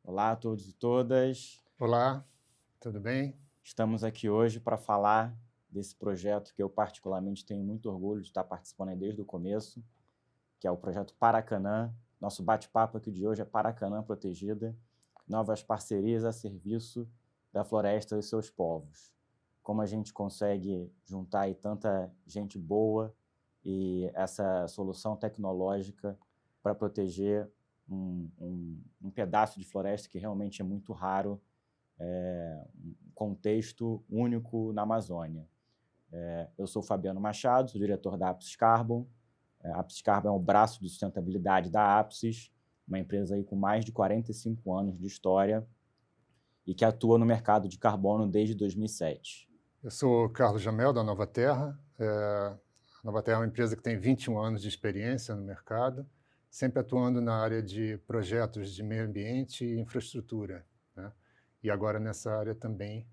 Olá a todos e todas. Olá, tudo bem? Estamos aqui hoje para falar desse projeto que eu particularmente tenho muito orgulho de estar participando aí desde o começo, que é o projeto Paracanã. Nosso bate-papo aqui de hoje é Paracanã Protegida, novas parcerias a serviço da floresta e seus povos. Como a gente consegue juntar aí tanta gente boa e essa solução tecnológica para proteger um pedaço de floresta que realmente é muito raro, um contexto único na Amazônia. Eu sou Fabiano Machado, sou diretor da Apsis Carbon. A Apsis Carbon é o braço de sustentabilidade da Apsis, uma empresa aí com mais de 45 anos de história e que atua no mercado de carbono desde 2007. Eu sou Carlos Jamel, da Nova Terra. A Nova Terra é uma empresa que tem 21 anos de experiência no mercado, sempre atuando na área de projetos de meio ambiente e infraestrutura, né? E agora nessa área também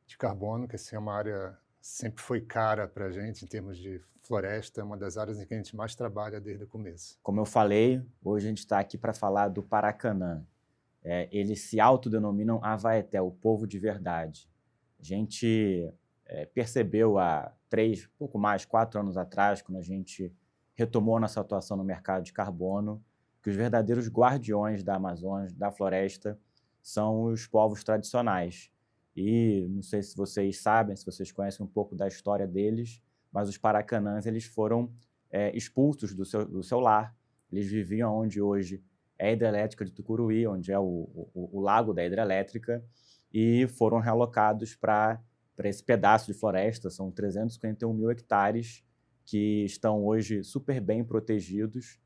de carbono, que assim, é uma área sempre foi cara para a gente em termos de floresta, é uma das áreas em que a gente mais trabalha desde o começo. Como eu falei, hoje a gente está aqui para falar do Paracanã. Eles se autodenominam Avaeté, o povo de verdade. A gente percebeu há 3, pouco mais, 4 anos atrás, quando a gente retomou nossa atuação no mercado de carbono, que os verdadeiros guardiões da Amazônia, da floresta, são os povos tradicionais. E não sei se vocês sabem, se vocês conhecem um pouco da história deles, mas os paracanãs eles foram expulsos do seu lar. Eles viviam onde hoje é a hidrelétrica de Tucuruí, onde é o lago da hidrelétrica, e foram realocados para esse pedaço de floresta. São 351 mil hectares que estão hoje super bem protegidos,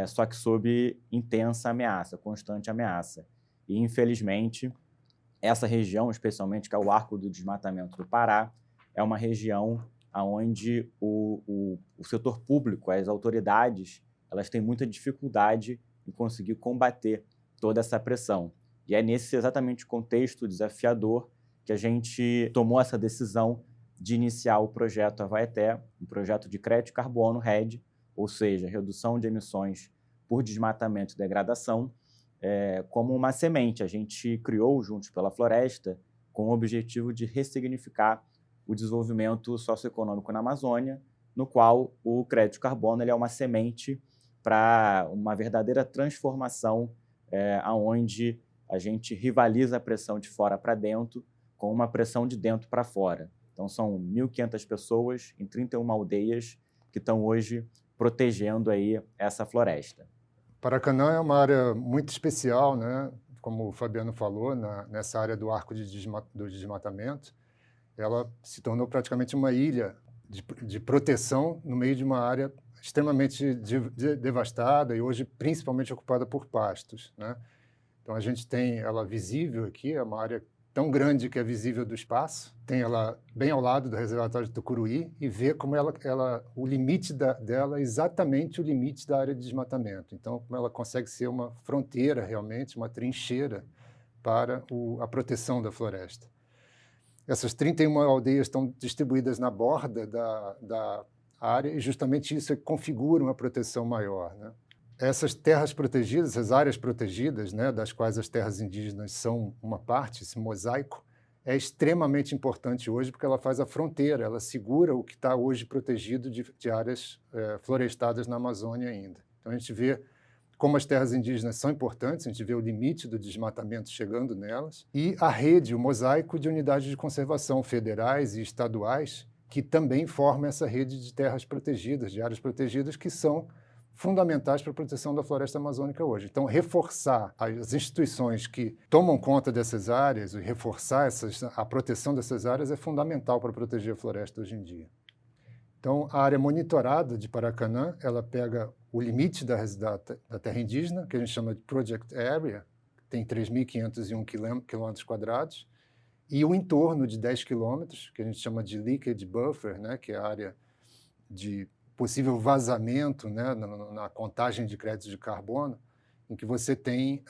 só que sob intensa ameaça, constante ameaça. E, infelizmente, essa região, especialmente, que é o Arco do Desmatamento do Pará, é uma região onde o setor público, as autoridades, elas têm muita dificuldade em conseguir combater toda essa pressão. E é nesse exatamente contexto desafiador que a gente tomou essa decisão de iniciar o projeto Avaeté, um projeto de crédito de carbono, RED, ou seja, redução de emissões por desmatamento e degradação, como uma semente. A gente criou Juntos pela Floresta com o objetivo de ressignificar o desenvolvimento socioeconômico na Amazônia, no qual o crédito de carbono ele é uma semente para uma verdadeira transformação, onde a gente rivaliza a pressão de fora para dentro com uma pressão de dentro para fora. Então, são 1.500 pessoas em 31 aldeias que estão hoje protegendo aí essa floresta. Paracanã é uma área muito especial, né? Como o Fabiano falou, nessa área do arco do desmatamento, ela se tornou praticamente uma ilha de proteção no meio de uma área extremamente devastada e hoje principalmente ocupada por pastos, né? Então a gente tem ela visível aqui, é uma área tão grande que é visível do espaço, tem ela bem ao lado do reservatório de Tucuruí e vê como o limite dela é exatamente o limite da área de desmatamento. Então, como ela consegue ser uma fronteira realmente, uma trincheira para a proteção da floresta. Essas 31 aldeias estão distribuídas na borda da área e justamente isso configura uma proteção maior, né? Essas terras protegidas, essas áreas protegidas, né, das quais as terras indígenas são uma parte, esse mosaico, é extremamente importante hoje porque ela faz a fronteira, ela segura o que está hoje protegido de áreas florestadas na Amazônia ainda. Então a gente vê como as terras indígenas são importantes, a gente vê o limite do desmatamento chegando nelas, e a rede, o mosaico de unidades de conservação federais e estaduais, que também formam essa rede de terras protegidas, de áreas protegidas, que são fundamentais para a proteção da floresta amazônica hoje. Então, reforçar as instituições que tomam conta dessas áreas e reforçar a proteção dessas áreas é fundamental para proteger a floresta hoje em dia. Então, a área monitorada de Paracanã, ela pega o limite da terra indígena, que a gente chama de Project Area, que tem 3.501 quilômetros quadrados, e o entorno de 10 quilômetros, que a gente chama de Leakage Buffer, né, que é a área de possível vazamento, né, na contagem de créditos de carbono, em que você tem,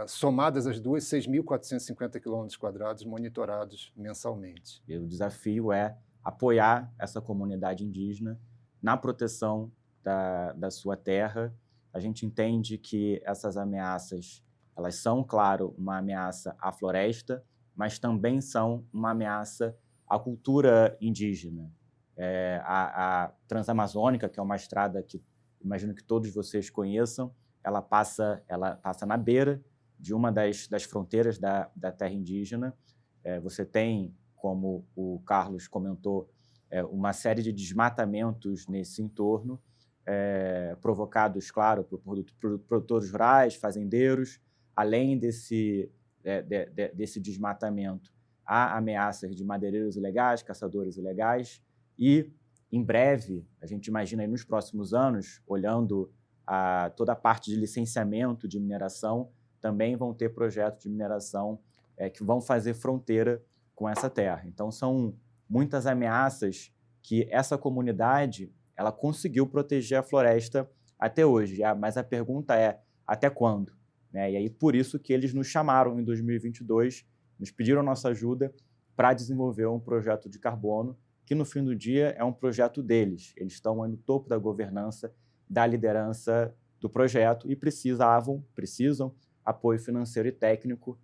somadas as duas, 6.450 quilômetros quadrados monitorados mensalmente. E o desafio é apoiar essa comunidade indígena na proteção da sua terra. A gente entende que essas ameaças Elas são, claro, uma ameaça à floresta, mas também são uma ameaça à cultura indígena. A Transamazônica, que é uma estrada que imagino que todos vocês conheçam, ela passa na beira de uma das fronteiras da terra indígena. Você tem, como o Carlos comentou, uma série de desmatamentos nesse entorno, provocados, claro, por produtores rurais, fazendeiros. Além desse desmatamento, há ameaças de madeireiros ilegais, caçadores ilegais, e, em breve, a gente imagina aí nos próximos anos, olhando toda a parte de licenciamento de mineração, também vão ter projetos de mineração que vão fazer fronteira com essa terra. Então, são muitas ameaças que essa comunidade ela conseguiu proteger a floresta até hoje. Mas a pergunta é, até quando? E aí, por isso que eles nos chamaram em 2022, nos pediram nossa ajuda para desenvolver um projeto de carbono, que no fim do dia é um projeto deles. Eles estão no topo da governança, da liderança do projeto e precisam apoio financeiro e técnico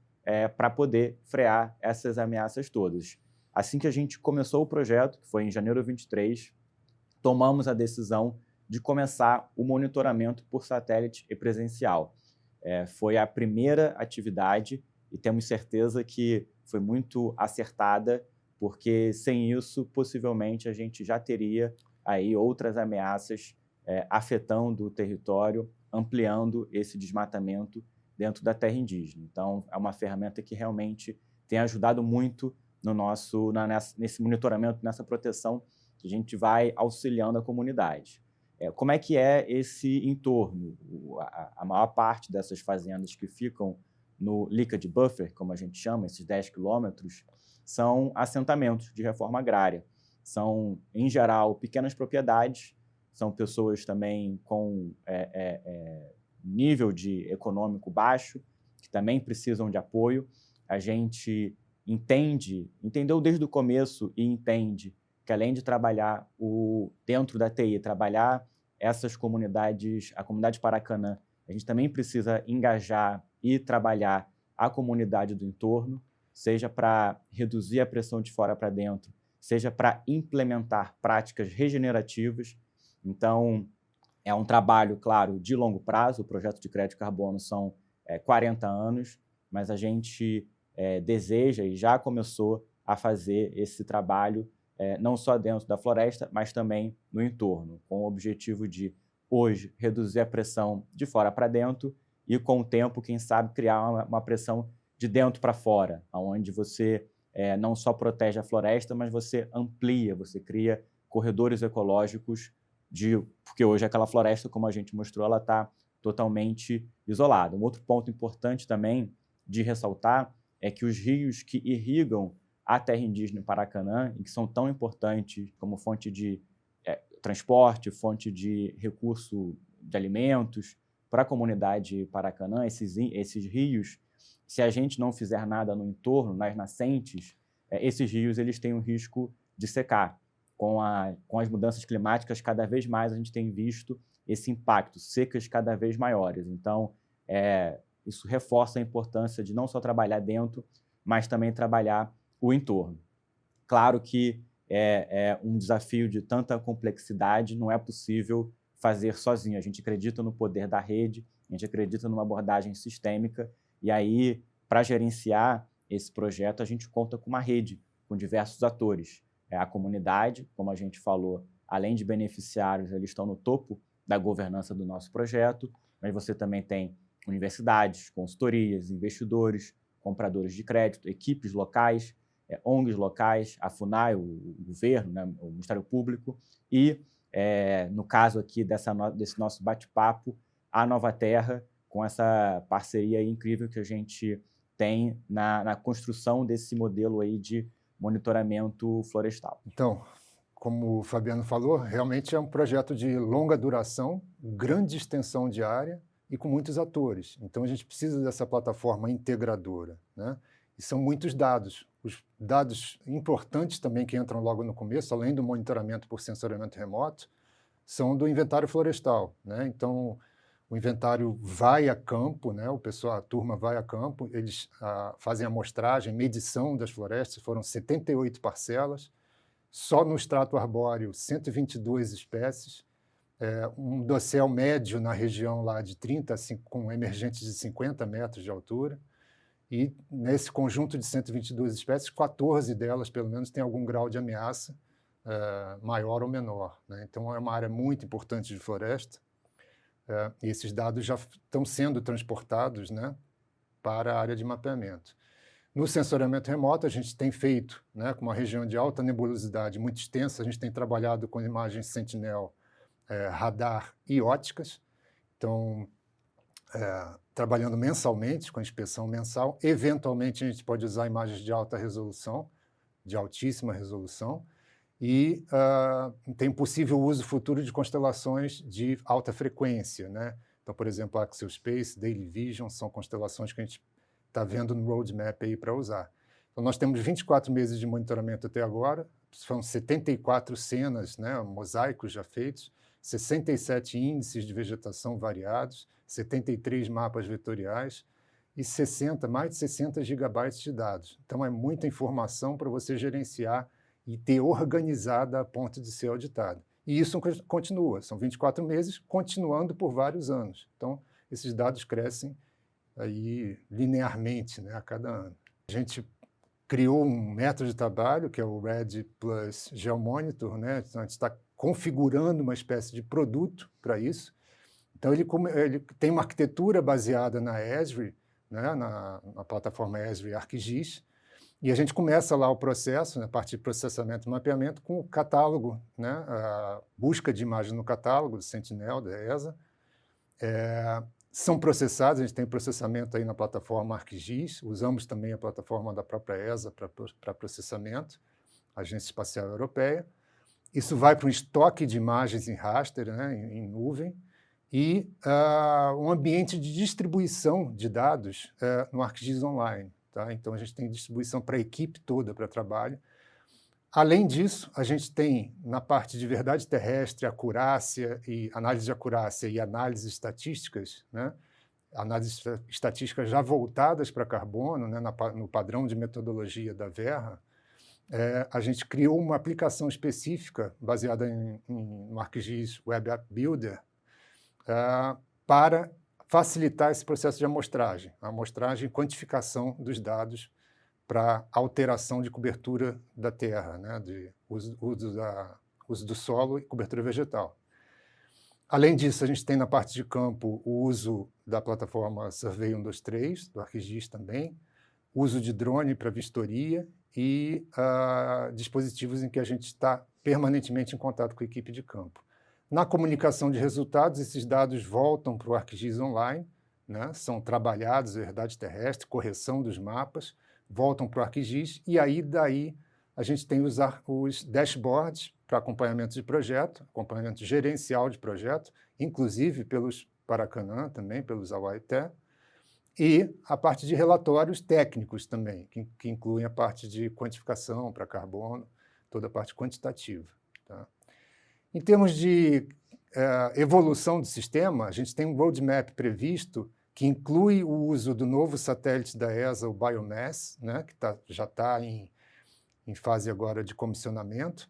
para poder frear essas ameaças todas. Assim que a gente começou o projeto, que foi em janeiro de 2023, tomamos a decisão de começar o monitoramento por satélite e presencial. Foi a primeira atividade e temos certeza que foi muito acertada, porque sem isso, possivelmente, a gente já teria aí outras ameaças afetando o território, ampliando esse desmatamento dentro da terra indígena. Então, é uma ferramenta que realmente tem ajudado muito nesse monitoramento, nessa proteção, que a gente vai auxiliando a comunidade. Como é que é esse entorno? A maior parte dessas fazendas que ficam no Liquid Buffer, como a gente chama, esses 10 quilômetros, são assentamentos de reforma agrária. São, em geral, pequenas propriedades, são pessoas também com nível econômico baixo, que também precisam de apoio. A gente entendeu desde o começo e entende que, além de trabalhar dentro da TI, trabalhar essas comunidades, a comunidade Paracanã, a gente também precisa engajar e trabalhar a comunidade do entorno, seja para reduzir a pressão de fora para dentro, seja para implementar práticas regenerativas. Então, é um trabalho, claro, de longo prazo. O projeto de crédito de carbono são 40 anos, mas a gente deseja e já começou a fazer esse trabalho não só dentro da floresta, mas também no entorno, com o objetivo de, hoje, reduzir a pressão de fora para dentro e, com o tempo, quem sabe, criar uma pressão de dentro para fora, onde você não só protege a floresta, mas você amplia, você cria corredores ecológicos, porque hoje aquela floresta, como a gente mostrou, ela está totalmente isolada. Um outro ponto importante também de ressaltar é que os rios que irrigam a terra indígena Paracanã, e que são tão importantes como fonte de transporte, fonte de recurso de alimentos para a comunidade Paracanã, esses rios, se a gente não fizer nada no entorno, nas nascentes, esses rios eles têm um risco de secar. Com as mudanças climáticas, cada vez mais a gente tem visto esse impacto, secas cada vez maiores. Então, isso reforça a importância de não só trabalhar dentro, mas também trabalhar o entorno. Claro que é um desafio de tanta complexidade, não é possível fazer sozinho. A gente acredita no poder da rede, a gente acredita numa abordagem sistêmica, e aí, para gerenciar esse projeto, a gente conta com uma rede, com diversos atores. A comunidade, como a gente falou, além de beneficiários, eles estão no topo da governança do nosso projeto, mas você também tem universidades, consultorias, investidores, compradores de crédito, equipes locais, ONGs locais, a FUNAI, o governo, né, o Ministério Público, e, no caso aqui desse nosso bate-papo, a Nova Terra, com essa parceria incrível que a gente tem na construção desse modelo aí de monitoramento florestal. Então, como o Fabiano falou, realmente é um projeto de longa duração, grande extensão de área e com muitos atores. Então, a gente precisa dessa plataforma integradora, né? E são muitos dados. Os dados importantes também que entram logo no começo, além do monitoramento por sensoriamento remoto, são do inventário florestal, né? Então, O inventário vai a campo, né? A turma vai a campo, eles fazem a amostragem, medição das florestas, foram 78 parcelas, só no extrato arbóreo 122 espécies, um dossel médio na região lá de 30, com emergentes de 50 metros de altura, e nesse conjunto de 122 espécies, 14 delas, pelo menos, têm algum grau de ameaça, maior ou menor, né? Então, é uma área muito importante de floresta, e esses dados já estão sendo transportados, né, para a área de mapeamento. No sensoriamento remoto, a gente tem feito, né, com uma região de alta nebulosidade muito extensa, a gente tem trabalhado com imagens Sentinel, radar e óticas, então, trabalhando mensalmente, com a inspeção mensal. Eventualmente, a gente pode usar imagens de alta resolução, de altíssima resolução, e tem possível uso futuro de constelações de alta frequência, né? Então, por exemplo, Axial Space, Daily Vision, são constelações que a gente está vendo no roadmap aí para usar. Então, nós temos 24 meses de monitoramento até agora, são 74 cenas, né, mosaicos já feitos, 67 índices de vegetação variados, 73 mapas vetoriais e mais de 60 gigabytes de dados. Então, é muita informação para você gerenciar e ter organizada a ponto de ser auditado. E isso continua, são 24 meses, continuando por vários anos. Então, esses dados crescem aí linearmente, né, a cada ano. A gente criou um método de trabalho, que é o RED plus GeoMonitor, né? Então, a gente está configurando uma espécie de produto para isso. Então, ele tem uma arquitetura baseada na Esri, né, na plataforma Esri ArcGIS, e a gente começa lá o processo, na parte de processamento e mapeamento, com o catálogo, né, a busca de imagem no catálogo do Sentinel, da ESA. São processados, a gente tem processamento aí na plataforma ArcGIS, usamos também a plataforma da própria ESA para processamento, Agência Espacial Europeia. Isso vai para um estoque de imagens em raster, né, em nuvem, e um ambiente de distribuição de dados no ArcGIS Online. Tá? Então, a gente tem distribuição para a equipe toda, para trabalho. Além disso, a gente tem, na parte de verdade terrestre, acurácia e análise de acurácia e análises estatísticas, né? Análises estatísticas já voltadas para carbono, né? No padrão de metodologia da Verra. A gente criou uma aplicação específica baseada no ArcGIS Web App Builder para facilitar esse processo de amostragem, a amostragem e quantificação dos dados para alteração de cobertura da terra, né, de uso do solo e cobertura vegetal. Além disso, a gente tem na parte de campo o uso da plataforma Survey 123, do ArcGIS também, uso de drone para vistoria e dispositivos em que a gente está permanentemente em contato com a equipe de campo. Na comunicação de resultados, esses dados voltam para o ArcGIS Online, né? São trabalhados, verdade terrestre, correção dos mapas, voltam para o ArcGIS, e aí daí a gente tem os dashboards para acompanhamento de projeto, acompanhamento gerencial de projeto, inclusive pelos Paracanã também, pelos Awaité, e a parte de relatórios técnicos também, que incluem a parte de quantificação para carbono, toda a parte quantitativa. Tá? Em termos de evolução do sistema, a gente tem um roadmap previsto que inclui o uso do novo satélite da ESA, o Biomass, né, que já está em fase agora de comissionamento.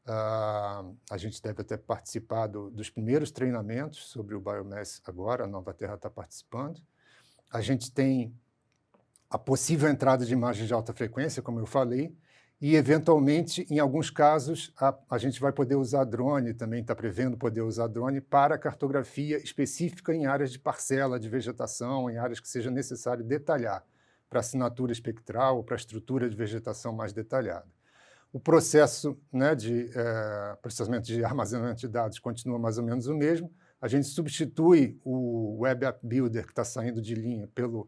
A gente deve até participar dos primeiros treinamentos sobre o Biomass agora, a Nova Terra está participando. A gente tem a possível entrada de imagens de alta frequência, como eu falei, e, eventualmente, em alguns casos, a gente vai poder usar drone, também está prevendo poder usar drone para cartografia específica em áreas de parcela de vegetação, em áreas que seja necessário detalhar, para assinatura espectral ou para estrutura de vegetação mais detalhada. O processo, né, de processamento de armazenamento de dados continua mais ou menos o mesmo. A gente substitui o Web App Builder, que está saindo de linha, pelo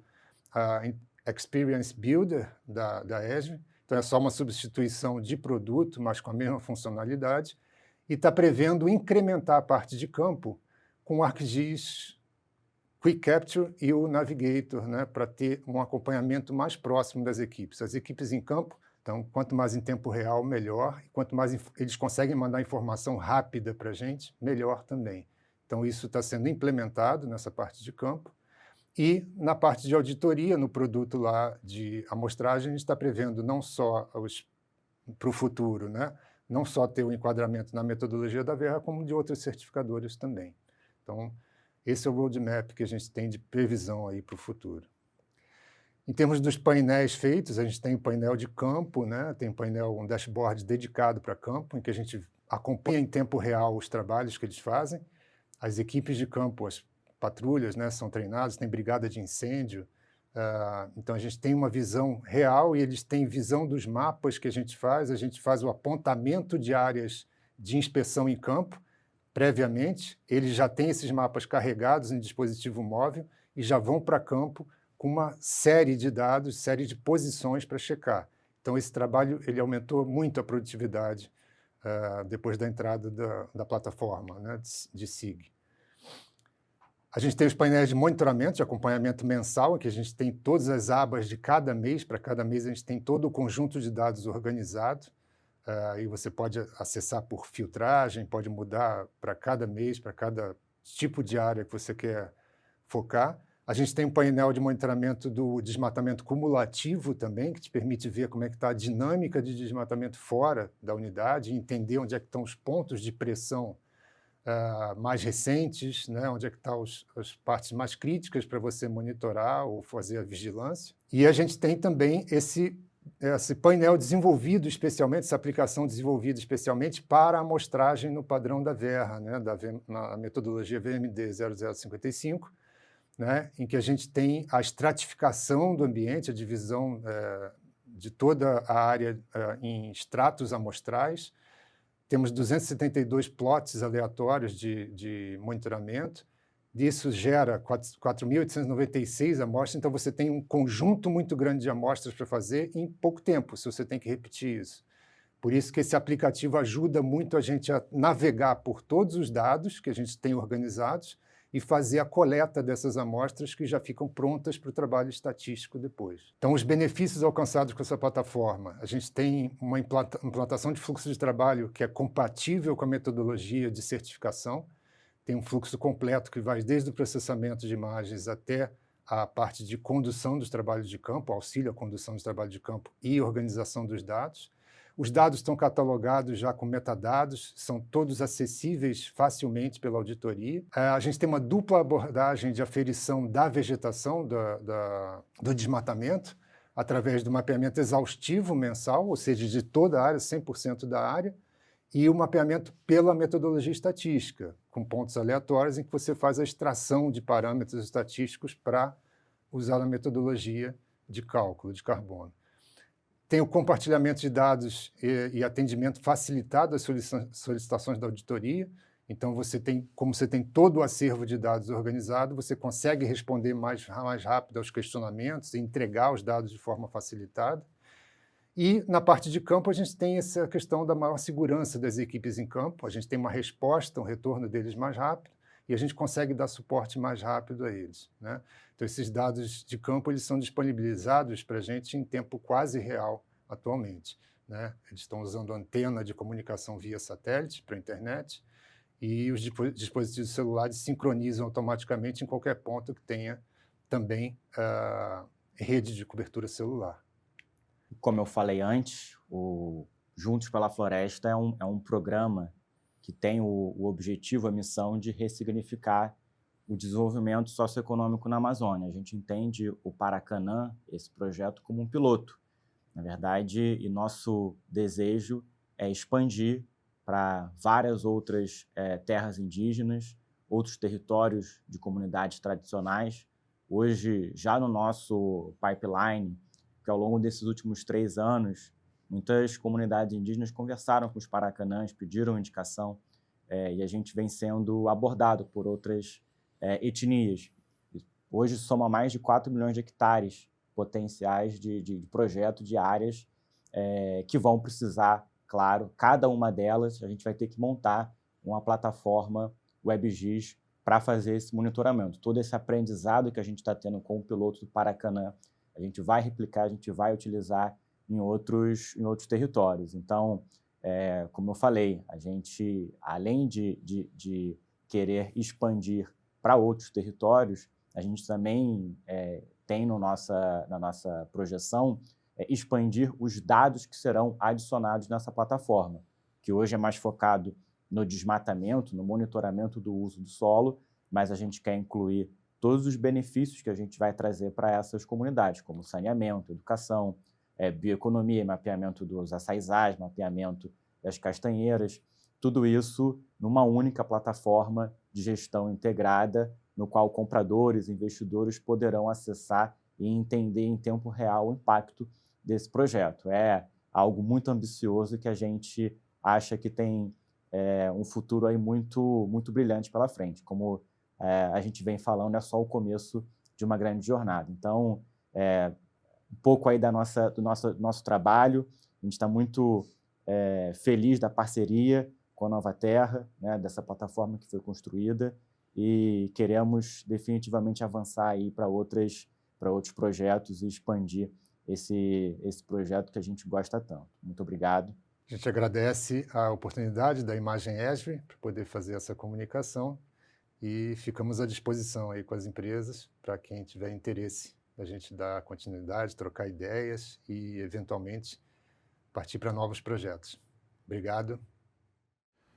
Experience Builder da Esri. Então, é só uma substituição de produto, mas com a mesma funcionalidade, e está prevendo incrementar a parte de campo com o ArcGIS Quick Capture e o Navigator, né, para ter um acompanhamento mais próximo das equipes. As equipes em campo, então, quanto mais em tempo real, melhor, e quanto mais eles conseguem mandar informação rápida para a gente, melhor também. Então, isso está sendo implementado nessa parte de campo. E na parte de auditoria, no produto lá de amostragem, a gente está prevendo não só para o futuro, né? Não só ter o enquadramento na metodologia da Verra, como de outras certificadoras também. Então, esse é o roadmap que a gente tem de previsão aí para o futuro. Em termos dos painéis feitos, a gente tem o painel de campo, né? Tem um dashboard dedicado para campo, em que a gente acompanha em tempo real os trabalhos que eles fazem. As equipes de campo, as patrulhas, né, são treinadas, tem brigada de incêndio. Então, a gente tem uma visão real e eles têm visão dos mapas que a gente faz o apontamento de áreas de inspeção em campo, previamente. Eles já têm esses mapas carregados em dispositivo móvel e já vão para campo com uma série de dados, série de posições para checar. Então, esse trabalho ele aumentou muito a produtividade depois da entrada da plataforma, né, de SIG. A gente tem os painéis de monitoramento, de acompanhamento mensal, em que a gente tem todas as abas de cada mês. Para cada mês, a gente tem todo o conjunto de dados organizado. E você pode acessar por filtragem, pode mudar para cada mês, para cada tipo de área que você quer focar. A gente tem um painel de monitoramento do desmatamento cumulativo também, que te permite ver como é que está a dinâmica de desmatamento fora da unidade, entender onde é que estão os pontos de pressão mais recentes, né, onde é que estão as partes mais críticas para você monitorar ou fazer a vigilância. E a gente tem também esse painel desenvolvido especialmente, essa aplicação desenvolvida especialmente para a amostragem no padrão da Verra, né, na metodologia VMD 0055, né, em que a gente tem a estratificação do ambiente, a divisão de toda a área em estratos amostrais. Temos 272 plots aleatórios de monitoramento. Isso gera 4.896 amostras, então você tem um conjunto muito grande de amostras para fazer em pouco tempo, se você tem que repetir isso. Por isso que esse aplicativo ajuda muito a gente a navegar por todos os dados que a gente tem organizados e fazer a coleta dessas amostras que já ficam prontas para o trabalho estatístico depois. Então, os benefícios alcançados com essa plataforma, a gente tem uma implantação de fluxo de trabalho que é compatível com a metodologia de certificação, tem um fluxo completo que vai desde o processamento de imagens até a parte de condução dos trabalhos de campo, auxílio à condução dos trabalhos de campo e organização dos dados. Os dados estão catalogados já com metadados, são todos acessíveis facilmente pela auditoria. A gente tem uma dupla abordagem de aferição da vegetação, do desmatamento, através do mapeamento exaustivo mensal, ou seja, de toda a área, 100% da área, e o mapeamento pela metodologia estatística, com pontos aleatórios em que você faz a extração de parâmetros estatísticos para usar na metodologia de cálculo de carbono. Tem o compartilhamento de dados e atendimento facilitado às solicitações da auditoria. Então, como você tem todo o acervo de dados organizado, você consegue responder mais rápido aos questionamentos e entregar os dados de forma facilitada. E, na parte de campo, a gente tem essa questão da maior segurança das equipes em campo. A gente tem uma resposta, um retorno deles mais rápido, e a gente consegue dar suporte mais rápido a eles, né? Então, esses dados de campo eles são disponibilizados para a gente em tempo quase real atualmente, né? Eles estão usando antena de comunicação via satélite para a internet e os dispositivos celulares sincronizam automaticamente em qualquer ponto que tenha também rede de cobertura celular. Como eu falei antes, o Juntos pela Floresta é um programa que tem o objetivo, a missão de ressignificar o desenvolvimento socioeconômico na Amazônia. A gente entende o Paracanã, esse projeto, como um piloto. Na verdade, e nosso desejo é expandir para várias outras terras indígenas, outros territórios de comunidades tradicionais. Hoje, já no nosso pipeline, que ao longo desses últimos 3 anos, muitas comunidades indígenas conversaram com os paracanãs, pediram indicação, e a gente vem sendo abordado por outras etnias. Hoje soma mais de 4 milhões de hectares potenciais de projeto de áreas que vão precisar, claro, cada uma delas, a gente vai ter que montar uma plataforma WebGIS para fazer esse monitoramento. Todo esse aprendizado que a gente está tendo com o piloto do Paracanã, a gente vai replicar, a gente vai utilizar em outros territórios. Então, como eu falei, a gente, além de querer expandir para outros territórios, a gente também tem na nossa projeção expandir os dados que serão adicionados nessa plataforma, que hoje é mais focado no desmatamento, no monitoramento do uso do solo, mas a gente quer incluir todos os benefícios que a gente vai trazer para essas comunidades, como saneamento, educação, bioeconomia, mapeamento dos açaizais, mapeamento das castanheiras, tudo isso numa única plataforma de gestão integrada, no qual compradores e investidores poderão acessar e entender em tempo real o impacto desse projeto. É algo muito ambicioso que a gente acha que tem um futuro aí muito, muito brilhante pela frente. Como a gente vem falando, é só o começo de uma grande jornada. Então, um pouco aí do nosso trabalho, a gente está muito feliz da parceria com a Nova Terra, né, dessa plataforma que foi construída, e queremos definitivamente avançar aí para outros projetos e expandir esse projeto que a gente gosta tanto. Muito obrigado. A gente agradece a oportunidade da Imagem ESG para poder fazer essa comunicação e ficamos à disposição aí com as empresas para quem tiver interesse da gente dar continuidade, trocar ideias e, eventualmente, partir para novos projetos. Obrigado.